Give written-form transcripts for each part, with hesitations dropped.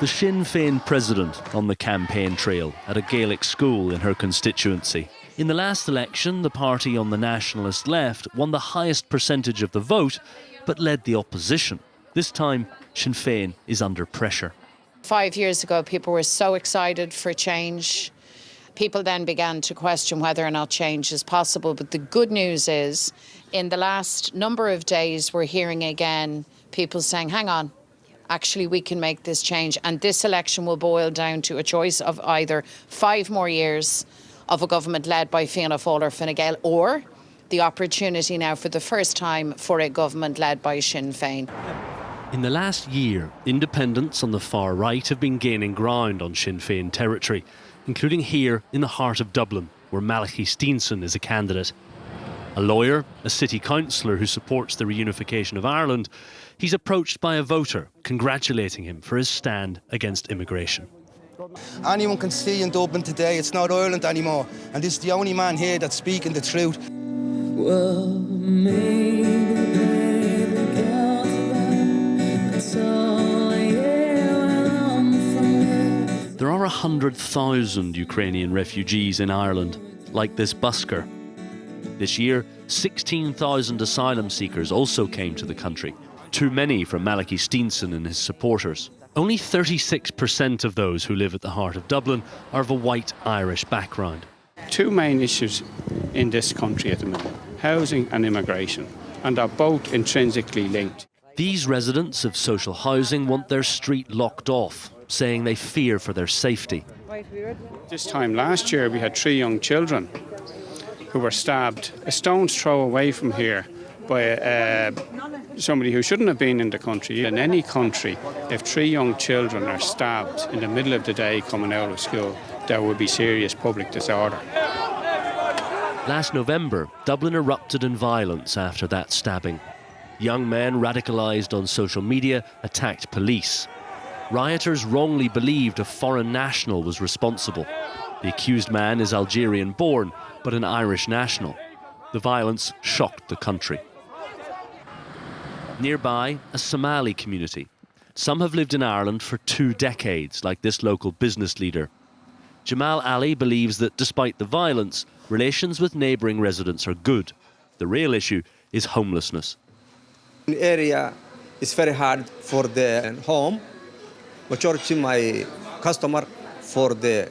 the Sinn Féin president on the campaign trail at a Gaelic school in her constituency. In the last election, the party on the nationalist left won the highest percentage of the vote, but led the opposition. This time, Sinn Féin is under pressure. 5 years ago, people were so excited for change. People then began to question whether or not change is possible. But the good news is, in the last number of days, we're hearing again people saying, hang on, actually we can make this change. And this election will boil down to a choice of either 5 more years of a government led by Fianna Fáil or Fine Gael, or the opportunity now for the first time for a government led by Sinn Féin. In the last year, independents on the far right have been gaining ground on Sinn Féin territory, including here in the heart of Dublin, where Malachy Steenson is a candidate. A lawyer, a city councillor who supports the reunification of Ireland, he's approached by a voter congratulating him for his stand against immigration. Anyone can see in Dublin today it's not Ireland anymore, and this is the only man here that's speaking the truth. Well, maybe they count about, that's all I hear from you. There are 100,000 Ukrainian refugees in Ireland, like this busker. This year, 16,000 asylum seekers also came to the country, too many from Malachy Steenson and his supporters. Only 36% of those who live at the heart of Dublin are of a white Irish background. Two main issues in this country at the minute, housing and immigration, and are both intrinsically linked. These residents of social housing want their street locked off, saying they fear for their safety. This time last year we had 3 young children who were stabbed a stone's throw away from here by somebody who shouldn't have been in the country. In any country, if 3 young children are stabbed in the middle of the day coming out of school, there would be serious public disorder. Last November, Dublin erupted in violence after that stabbing. Young men radicalised on social media attacked police. Rioters wrongly believed a foreign national was responsible. The accused man is Algerian-born, but an Irish national. The violence shocked the country. Nearby, a Somali community. Some have lived in Ireland for 2 decades, like this local business leader. Jamal Ali believes that despite the violence, relations with neighbouring residents are good. The real issue is homelessness. The area is very hard for the home. Majority of my customer for the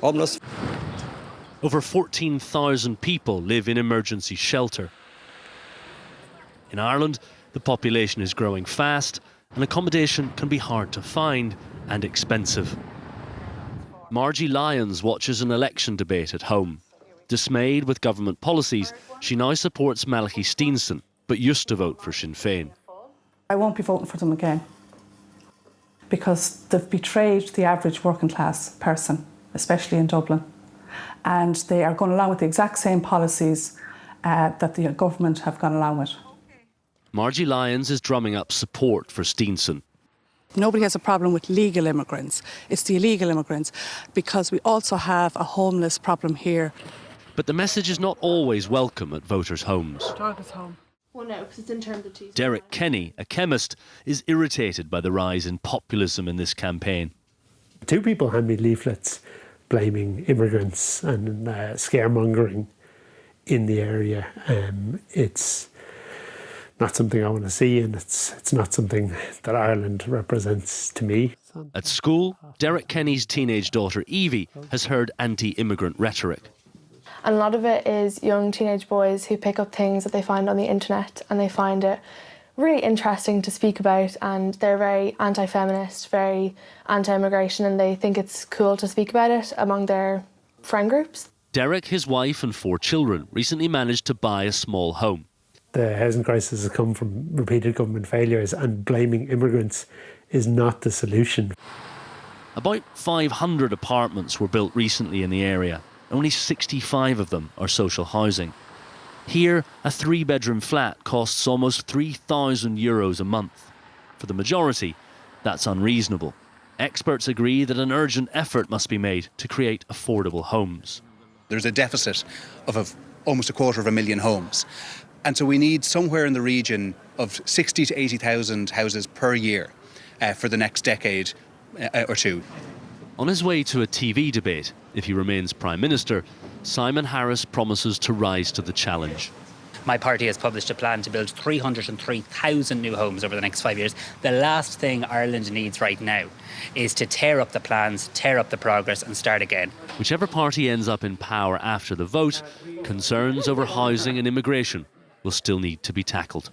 homeless. Over 14,000 people live in emergency shelter. In Ireland, the population is growing fast and accommodation can be hard to find and expensive. Margie Lyons watches an election debate at home. Dismayed with government policies, she now supports Malachy Steenson, but used to vote for Sinn Féin. I won't be voting for them again because they've betrayed the average working class person, especially in Dublin. And they are going along with the exact same policies that the government have gone along with. Margie Lyons is drumming up support for Steenson. Nobody has a problem with legal immigrants. It's the illegal immigrants, because we also have a homeless problem here. But the message is not always welcome at voters' homes. Home. Well, no, because it's in terms of two. Derek Kenny, a chemist, is irritated by the rise in populism in this campaign. 2 people hand me leaflets blaming immigrants and scaremongering in the area. It's not something I want to see, and it's not something that Ireland represents to me. At school, Derek Kenny's teenage daughter Evie has heard anti-immigrant rhetoric. And a lot of it is young teenage boys who pick up things that they find on the internet and they find it really interesting to speak about, and they're very anti-feminist, very anti-immigration, and they think it's cool to speak about it among their friend groups. Derek, his wife and 4 children recently managed to buy a small home. The housing crisis has come from repeated government failures, and blaming immigrants is not the solution. About 500 apartments were built recently in the area. Only 65 of them are social housing. Here, a 3-bedroom flat costs almost €3,000 a month. For the majority, that's unreasonable. Experts agree that an urgent effort must be made to create affordable homes. There's a deficit of almost 250,000 homes. And so we need somewhere in the region of 60 to 80,000 houses per year for the next decade or two. On his way to a TV debate, if he remains Prime Minister, Simon Harris promises to rise to the challenge. My party has published a plan to build 303,000 new homes over the next 5 years. The last thing Ireland needs right now is to tear up the plans, tear up the progress and start again. Whichever party ends up in power after the vote, concerns over housing and immigration will still need to be tackled.